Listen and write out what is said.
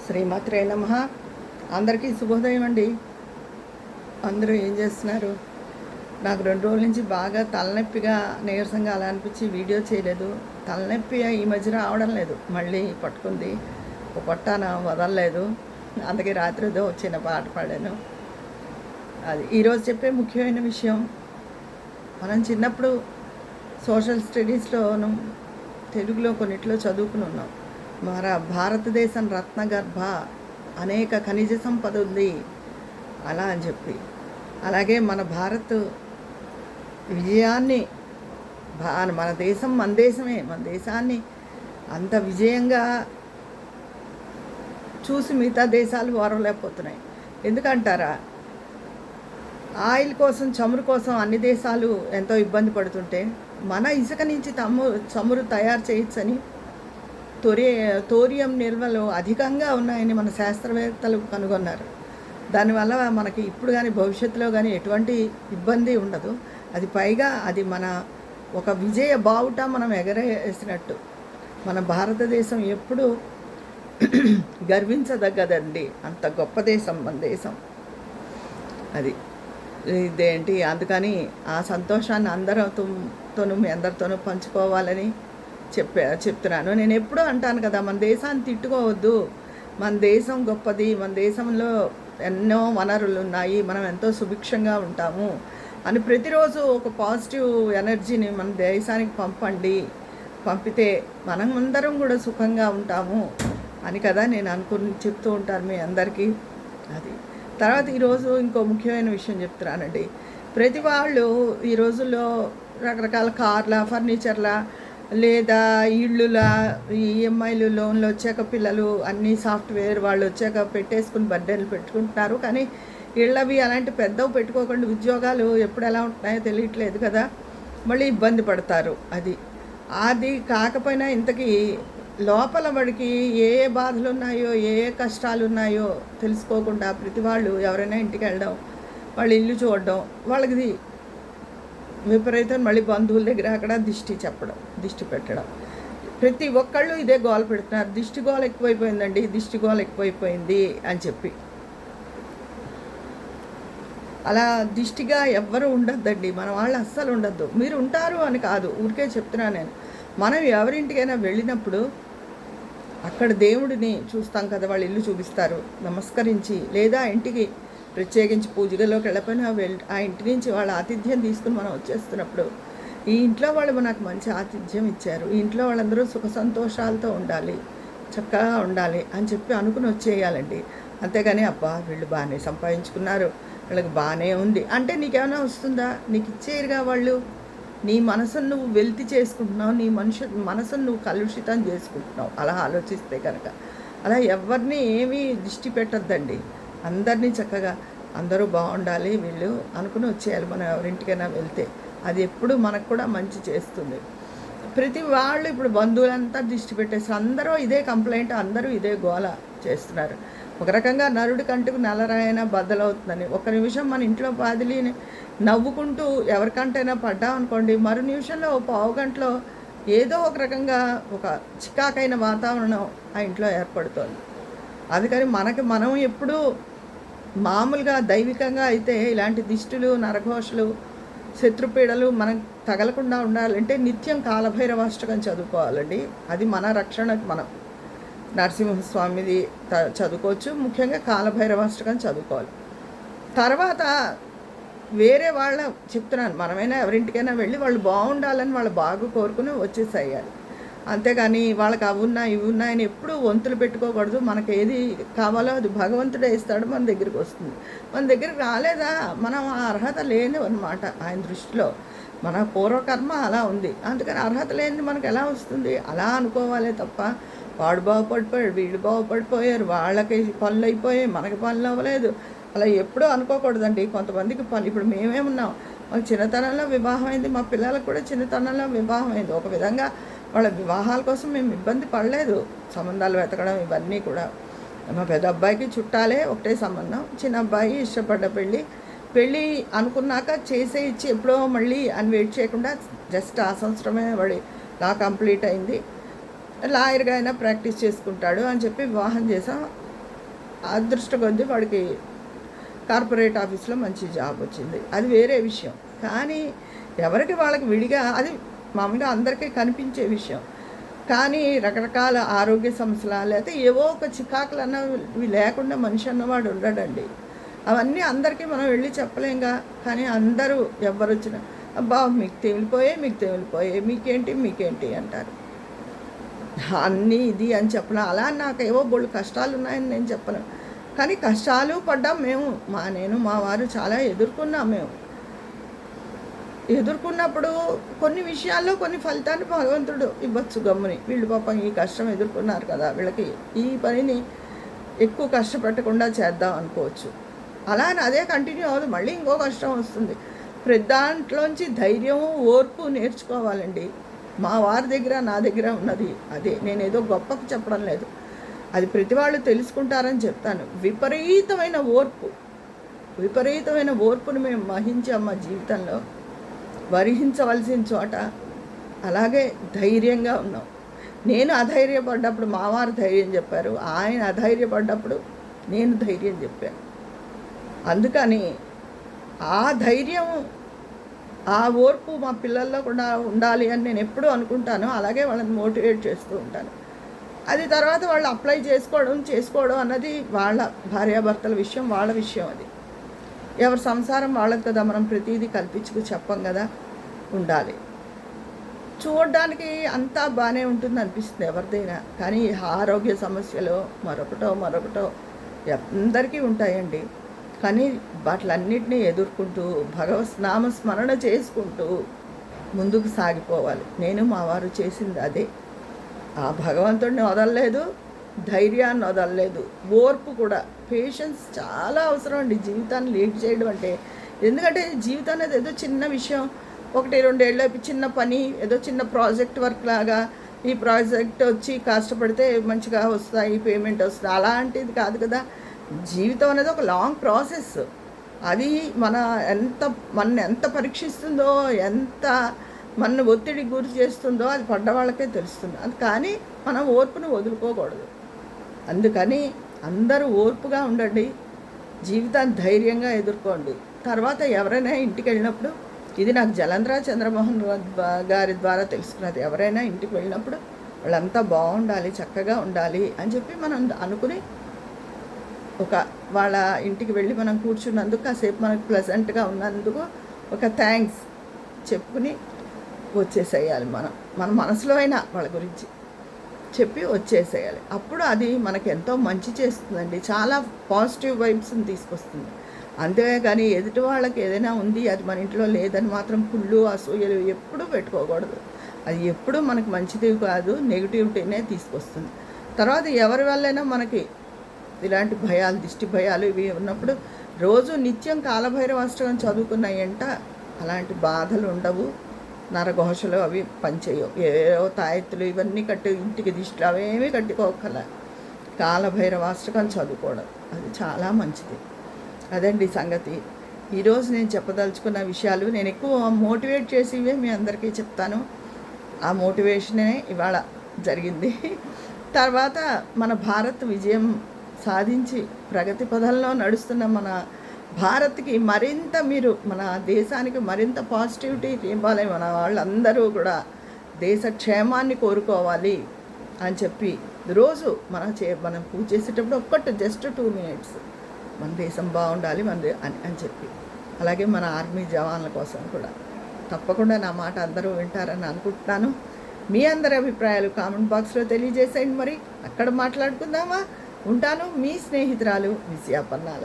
శ్రీమాత్రే నమః. అందరికీ శుభోదయం అండి. అందరూ ఏం చేస్తున్నారు? నాకు 2 రోజుల నుంచి బాగా తలనొప్పిగా, నీరసంగా అలా అనిపించి వీడియో చేయలేదు. తలనొప్పి ఈ మధ్య రావడం లేదు, మళ్ళీ పట్టుకుంది. ఒక పట్టాన వదలలేదు. అందుకే రాత్రి ఏదో చిన్న పాట పాడాను. అది ఈరోజు చెప్పే ముఖ్యమైన విషయం. మనం చిన్నప్పుడు సోషల్ స్టడీస్లోను తెలుగులో కొన్నిట్లో చదువుకుని ఉన్నాం. మన భారతదేశం రత్నగర్భ, అనేక ఖనిజ సంపద ఉంది అలా అని చెప్పి. అలాగే మన భారత్ విజయాన్ని, మన దేశం మన దేశమే, మన దేశాన్ని అంత విజయంగా చూసి మిగతా దేశాలు ఓరవలేకపోతున్నాయి. ఎందుకంటారా? ఆయిల్ కోసం, చమురు కోసం అన్ని దేశాలు ఎంతో ఇబ్బంది పడుతుంటే మన ఇసుక నుంచి చమురు తయారు చేయొచ్చని, తోరియం నిల్వలు అధికంగా ఉన్నాయని మన శాస్త్రవేత్తలు కనుగొన్నారు. దానివల్ల మనకి ఇప్పుడు కానీ భవిష్యత్తులో కానీ ఎటువంటి ఇబ్బంది ఉండదు. అది పైగా అది మన ఒక విజయ బావుట మనం ఎగరేసినట్టు. మన భారతదేశం ఎప్పుడు గర్వించదగ్గదండి. అంత గొప్ప దేశం మన దేశం. అది ఇదేంటి, అందుకని ఆ సంతోషాన్ని అందరితోనూ, మీ అందరితోనూ పంచుకోవాలని చెప్తున్నాను. నేను ఎప్పుడూ అంటాను కదా, మన దేశాన్ని తిట్టుకోవద్దు. మన దేశం గొప్పది, మన దేశంలో ఎన్నో వనరులు ఉన్నాయి, మనం ఎంతో సుభిక్షంగా ఉంటాము అని ప్రతిరోజు ఒక పాజిటివ్ ఎనర్జీని మన దేశానికి పంపితే మనం అందరం కూడా సుఖంగా ఉంటాము అని కదా నేను చెప్తూ ఉంటాను మీ అందరికీ. అది తర్వాత ఈరోజు ఇంకో ముఖ్యమైన విషయం చెప్తున్నానండి. ప్రతి వాళ్ళు ఈ రోజుల్లో రకరకాల కార్ల, ఫర్నిచర్ల, లేదా ఇళ్ళుల ఈఎంఐలు, లోన్లు వచ్చాక పిల్లలు అన్నీ సాఫ్ట్వేర్ వాళ్ళు వచ్చాక పెట్టేసుకుని బర్త్డేలు పెట్టుకుంటున్నారు. కానీ ఇళ్ళవి అలాంటి పెద్దవి పెట్టుకోకుండా ఉద్యోగాలు ఎప్పుడు ఎలా ఉంటున్నాయో తెలియట్లేదు కదా, మళ్ళీ ఇబ్బంది పడతారు. అది కాకపోయినా ఇంతకీ లోపల వాడికి ఏ ఏ బాధలు ఉన్నాయో, ఏ ఏ కష్టాలు ఉన్నాయో తెలుసుకోకుండా ప్రతి వాళ్ళు ఎవరైనా ఇంటికి వెళ్ళడం, వాళ్ళ ఇల్లు చూడడం, వాళ్ళకి విపరీతం, మళ్ళీ బంధువుల దగ్గర అక్కడ దిష్టి పెట్టడం. ప్రతి ఒక్కళ్ళు ఇదే గోల పెడుతున్నారు. దిష్టి గోల ఎక్కువైపోయిందండి, దిష్టి గోల ఎక్కువైపోయింది అని చెప్పి. అలా దిష్టిగా ఎవ్వరూ ఉండొద్దండి. మన వాళ్ళు అస్సలు ఉండొద్దు. మీరు ఉంటారు అని కాదు, ఊరికే చెప్తున్నాను నేను. మనం ఎవరింటికైనా వెళ్ళినప్పుడు అక్కడ దేవుడిని చూస్తాం కదా, వాళ్ళు ఇల్లు చూపిస్తారు, నమస్కరించి, లేదా ఇంటికి ప్రత్యేకించి పూజగలోకి వెళ్ళిపోయినా ఆ ఇంటి నుంచి వాళ్ళ ఆతిథ్యం తీసుకుని మనం వచ్చేస్తున్నప్పుడు, ఈ ఇంట్లో వాళ్ళు మనకు మంచి ఆతిథ్యం ఇచ్చారు, ఈ ఇంట్లో వాళ్ళందరూ సుఖ సంతోషాలతో ఉండాలి, చక్కగా ఉండాలి అని చెప్పి అనుకుని వచ్చేయాలండి. అంతేగాని అబ్బా వీళ్ళు బాగానే సంపాదించుకున్నారు, వీళ్ళకి బాగానే ఉంది అంటే నీకేమైనా వస్తుందా? నీకు ఇచ్చేయరుగా వాళ్ళు. నీ మనసును నువ్వు వెలితి చేసుకుంటున్నావు, నీ మనసును నువ్వు కలుషితం చేసుకుంటున్నావు అలా ఆలోచిస్తే కనుక. అలా ఎవరిని ఏమీ దిష్టి పెట్టద్దండి. అందరినీ చక్కగా అందరూ బాగుండాలి వీళ్ళు అనుకుని వచ్చేయాలి మనం ఎవరింటికైనా వెళ్తే. అది ఎప్పుడు మనకు కూడా మంచి చేస్తుంది. ప్రతి వాళ్ళు ఇప్పుడు బంధువులంతా దిష్టి పెట్టేసి అందరూ ఇదే కంప్లైంట్, అందరూ ఇదే గోల చేస్తున్నారు. ఒక రకంగా నరుడి కంటికి నల్లరాయన బద్దలవుతుందని. ఒక నిమిషం మన ఇంట్లో పాదిలిని నవ్వుకుంటూ ఎవరికంటైనా పడ్డామనుకోండి, మరో నిమిషంలో పావు గంటలో ఏదో ఒక రకంగా ఒక చికాకైన వాతావరణం ఆ ఇంట్లో ఏర్పడుతుంది. అందుకని మనం ఎప్పుడూ మామూలుగా దైవికంగా అయితే ఇలాంటి దిష్టులు, నరఘోషలు, శత్రుపీడలు మనకు తగలకుండా ఉండాలంటే నిత్యం కాలభైరవాష్టకం చదువుకోవాలండి. అది మన రక్షణకు. మనం నరసింహస్వామిది చదువుకోవచ్చు, ముఖ్యంగా కాలభైరవాష్టకం చదువుకోవాలి. తర్వాత వేరే వాళ్ళ చెప్తున్నాను, మనమైనా ఎవరింటికైనా వెళ్ళి వాళ్ళు బాగుండాలని వాళ్ళ బాగు కోరుకుని వచ్చేసేయాలి. అంతేగాని వాళ్ళకి అవి ఉన్నాయి ఇవి ఉన్నాయని ఎప్పుడూ వంతులు పెట్టుకోకూడదు. మనకు ఏది కావాలో అది భగవంతుడే ఇస్తాడు, మన దగ్గరికి వస్తుంది. మన దగ్గరికి రాలేదా, మనం ఆ అర్హత లేని అన్నమాట ఆయన దృష్టిలో. మన పూర్వకర్మ అలా ఉంది, అందుకని అర్హత లేనిది మనకు ఎలా వస్తుంది అలా అనుకోవాలే తప్ప వాడు బాగుపడిపోయాడు, వీడు బాగుపడిపోయారు, వాళ్ళకి పనులు అయిపోయాయి, మనకి పనులు అవ్వలేదు, అలా ఎప్పుడూ అనుకోకూడదండి. కొంతమందికి ఇప్పుడు మేమేమున్నాం, మాకు చిన్నతనంలో వివాహం అయింది, మా పిల్లలకు కూడా చిన్నతనంలో వివాహం అయింది. ఒక విధంగా వాళ్ళ వివాహాల కోసం మేము ఇబ్బంది పడలేదు. సంబంధాలు వెతకడం ఇవన్నీ కూడా. మా పెద్ద అబ్బాయికి చుట్టాలే, ఒకటే సంబంధం. చిన్న అబ్బాయి ఇష్టపడ్డ పెళ్ళి అనుకున్నాక ఇచ్చి ఎప్పుడో మళ్ళీ అని వెయిట్ చేయకుండా జస్ట్ ఆ సంవత్సరమే వాడి లా కంప్లీట్ అయింది, లాయర్గా అయినా ప్రాక్టీస్ చేసుకుంటాడు అని చెప్పి వివాహం చేసాం. అదృష్టం కొద్దీ వాడికి కార్పొరేట్ ఆఫీస్లో మంచి జాబ్ వచ్చింది, అది వేరే విషయం. కానీ ఎవరికి వాళ్ళకి విడిగా అది మామూలుగా అందరికీ కనిపించే విషయం. కానీ రకరకాల ఆరోగ్య సమస్యలు లేకపోతే ఏవో ఒక చికాకులు అన్నవి లేకుండా మనిషి అన్నవాడు ఉండడండి. అవన్నీ అందరికీ మనం వెళ్ళి చెప్పలేంగా. కానీ అందరూ ఎవరు వచ్చినా అబ్బా మీకు తేలిపోయే మీకేంటి అంటారు. అన్నీ ఇది అని చెప్పను. అలా నాకు ఏవో బోళ్ళు కష్టాలు ఉన్నాయని నేను చెప్పను. కానీ కష్టాలు పడ్డాం మేము, నేను మా వారు చాలా ఎదుర్కొన్నాం. మేము ఎదుర్కొన్నప్పుడు కొన్ని విషయాల్లో కొన్ని ఫలితాన్ని భగవంతుడు ఇవ్వచ్చు గమ్ముని. వీళ్ళు పాపం ఈ కష్టం ఎదుర్కొన్నారు కదా, వీళ్ళకి ఈ పనిని ఎక్కువ కష్టపెట్టకుండా చేద్దాం అనుకోవచ్చు. అలా అదే కంటిన్యూ అవ్వదు, మళ్ళీ ఇంకో కష్టం వస్తుంది. ప్రతి దాంట్లోంచి ధైర్యం ఓర్పు నేర్చుకోవాలండి. మా వారి దగ్గర నా దగ్గర ఉన్నది అదే. నేను ఏదో గొప్పకు చెప్పడం లేదు, అది ప్రతి వాళ్ళు తెలుసుకుంటారని చెప్తాను. విపరీతమైన ఓర్పును మేము వహించాం మా జీవితంలో. వహించవలసిన చోట అలాగే ధైర్యంగా ఉన్నాం. నేను అధైర్యపడ్డప్పుడు మా వారు ధైర్యం చెప్పారు, ఆయన అధైర్యపడ్డప్పుడు నేను ధైర్యం చెప్పాను. అందుకని ఆ ధైర్యం ఆ ఓర్పు మా పిల్లల్లో కూడా ఉండాలి అని నేను ఎప్పుడూ అనుకుంటాను. అలాగే వాళ్ళని మోటివేట్ చేస్తూ ఉంటాను. అది తర్వాత వాళ్ళు అప్లై చేసుకోవడం అన్నది వాళ్ళ భార్యాభర్తల విషయం, వాళ్ళ విషయం. అది ఎవరి సంసారం వాళ్ళది కదా, మనం ప్రతిదీ కల్పించుకు చెప్పం కదా. ఉండాలి, చూడడానికి అంతా బాగానే ఉంటుంది అనిపిస్తుంది ఎవరిదైనా. కానీ ఆరోగ్య సమస్యలు మరొకటో అందరికీ ఉంటాయండి. కానీ వాటిలన్నిటినీ ఎదుర్కొంటూ నామస్మరణ చేసుకుంటూ ముందుకు సాగిపోవాలి. నేను మా వారు చేసింది అదే. ఆ భగవంతుడిని వదలలేదు, ధైర్యాన్ని వదలలేదు, ఓర్పు కూడా. పేషెన్స్ చాలా అవసరం అండి జీవితాన్ని లీడ్ చేయడం అంటే. ఎందుకంటే జీవితం అనేది ఏదో చిన్న విషయం, 1-2 ఏళ్ళ చిన్న పని, ఏదో చిన్న ప్రాజెక్ట్ వర్క్ లాగా ఈ ప్రాజెక్ట్ వచ్చి కష్టపడితే మంచిగా వస్తాయి, పేమెంట్ వస్తుంది, అలాంటిది కాదు కదా. జీవితం అనేది ఒక లాంగ్ ప్రాసెస్. అది మన ఎంత పరీక్షిస్తుందో, ఎంత మన ఒత్తిడికి గురి చేస్తుందో అది పడ్డవాళ్ళకే తెలుస్తుంది. అది కానీ మనం ఓర్పును వదులుకోకూడదు. అందుకని అందరూ ఓర్పుగా ఉండండి, జీవితాన్ని ధైర్యంగా ఎదుర్కోండి. తర్వాత ఎవరైనా ఇంటికి వెళ్ళినప్పుడు, ఇది నాకు జలంధ్ర చంద్రమోహన్ గారి ద్వారా తెలుసుకున్నది, ఎవరైనా ఇంటికి వెళ్ళినప్పుడు వాళ్ళంతా బాగుండాలి, చక్కగా ఉండాలి అని చెప్పి మనం అనుకుని వాళ్ళ ఇంటికి వెళ్ళి మనం కూర్చున్నందుకు, కాసేపు మనకు ప్లెజెంట్గా ఉన్నందుకు ఒక థ్యాంక్స్ చెప్పుకుని వచ్చేసేయాలి. మన మనసులో అయినా వాళ్ళ గురించి చెప్పి వచ్చేసేయాలి. అప్పుడు అది మనకు ఎంతో మంచి చేస్తుందండి, చాలా పాజిటివ్ వైబ్స్ని తీసుకొస్తుంది. అంతేగాని ఎదుటి వాళ్ళకి ఏదైనా ఉంది అది మన ఇంట్లో లేదని మాత్రం కుళ్ళు అసూయలు ఎప్పుడూ పెట్టుకోకూడదు. అది ఎప్పుడూ మనకు మంచిది కాదు, నెగిటివిటీనే తీసుకొస్తుంది. తర్వాత ఎవరి వల్లైనా మనకి ఇలాంటి భయాలు, దిష్టి భయాలు ఇవి ఉన్నప్పుడు రోజు నిత్యం కాలభైరవాష్టకం చదువుకున్న ఎంట అలాంటి బాధలు ఉండవు, నరఘోషలు అవి పనిచేయవు. ఏవో తాయెత్తులు ఇవన్నీ ఇంటికి దిష్టిలు అవేమీ కట్టుకోకల కాలభైరవాష్టకం చదువుకోవడం అది చాలా మంచిది. అదండి సంగతి. ఈరోజు నేను చెప్పదలుచుకున్న విషయాలు. నేను ఎక్కువ మోటివేట్ చేసివే మీ అందరికీ చెప్తాను. ఆ మోటివేషనే ఇవాళ జరిగింది. తర్వాత మన భారత్ విజయం సాధించి ప్రగతి పదంలో నడుస్తున్న మన భారత్కి మరింత మన దేశానికి మరింత పాజిటివిటీ ఇవ్వాలి. మన వాళ్ళందరూ కూడా దేశ క్షేమాన్ని కోరుకోవాలి అని చెప్పి రోజు మనం పూజ చేసేటప్పుడు జస్ట్ 2 minutes మన దేశం బాగుండాలి అని చెప్పి, అలాగే మన ఆర్మీ జవాన్ల కోసం కూడా తప్పకుండా నా మాట అందరూ వింటారని అనుకుంటున్నాను. మీ అందరి అభిప్రాయాలు కామెంట్ బాక్స్లో తెలియజేసేయండి. మరి అక్కడ మాట్లాడుకుందామా. ఉంటాను, మీ స్నేహితురాలు విజయ పన్నాల.